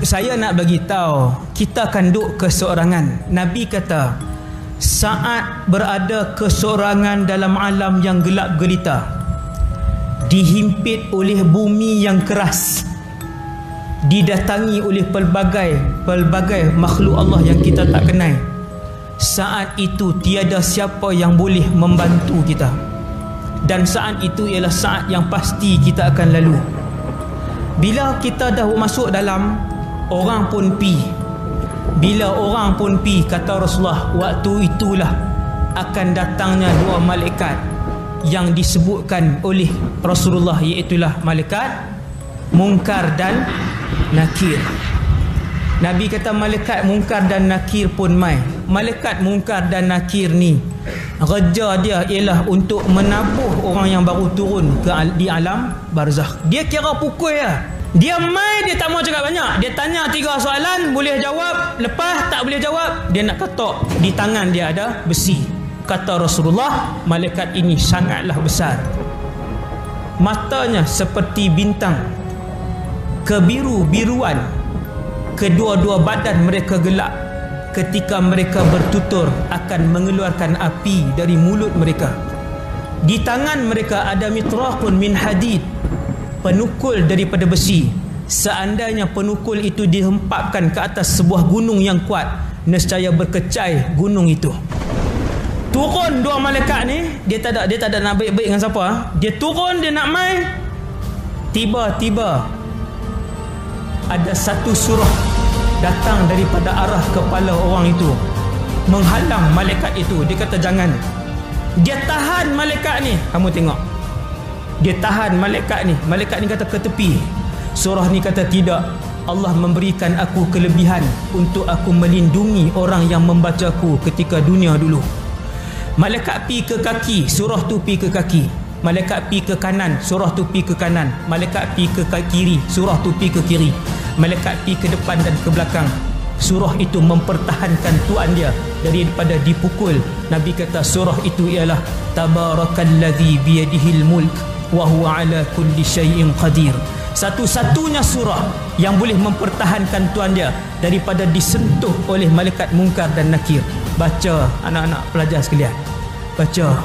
Saya nak bagi tahu, kita akan duduk keseorangan. Nabi kata, saat berada keseorangan dalam alam yang gelap gelita, dihimpit oleh bumi yang keras, didatangi oleh pelbagai makhluk Allah yang kita tak kenal, saat itu tiada siapa yang boleh membantu kita. Dan saat itu ialah saat yang pasti kita akan lalu. Bila kita dah masuk dalam, orang pun pi. Bila orang pun pi, kata Rasulullah, waktu itulah akan datangnya dua malaikat yang disebutkan oleh Rasulullah, iaitulah malaikat Munkar dan Nakir. Nabi kata malaikat Munkar dan Nakir pun mai. Malaikat Munkar dan Nakir ni kerja dia ialah untuk menabuh orang yang baru turun di alam barzakh. Dia kira pukul ya. Dia mai, dia tak mau cakap banyak. Dia tanya 3 soalan, boleh jawab, lepas tak boleh jawab, dia nak ketok. Di tangan dia ada besi. Kata Rasulullah, malaikat ini sangatlah besar. Matanya seperti bintang, kebiru-biruan. Kedua-dua badan mereka gelap. Ketika mereka bertutur, akan mengeluarkan api dari mulut mereka. Di tangan mereka ada mitraqun min hadid, penukul daripada besi. Seandainya penukul itu dihempapkan ke atas sebuah gunung yang kuat, nescaya berkecai gunung itu. Turun dua malaikat ni, dia tak ada nak baik-baik dengan siapa. Dia turun, dia nak main. Tiba-tiba ada satu surah datang daripada arah kepala orang itu, menghalang malaikat itu. Dia kata jangan. Dia tahan malaikat ni. Kamu tengok, dia tahan malaikat ni. Malaikat ni kata ke tepi. Surah ni kata tidak. Allah memberikan aku kelebihan untuk aku melindungi orang yang membacaku ketika dunia dulu. Malaikat pi ke kaki, surah tu pi ke kaki. Malaikat pi ke kanan, surah tu pi ke kanan. Malaikat pi ke kiri, surah tu pi ke kiri. Malaikat pi ke depan dan ke belakang. Surah itu mempertahankan tuan dia daripada dipukul. Nabi kata surah itu ialah Tabarakalladzi biyadihil mulk wa huwa ala kulli syai'in qadir. Satu-satunya surah yang boleh mempertahankan tuan dia daripada disentuh oleh malaikat Munkar dan Nakir. Baca anak-anak pelajar sekalian. Baca.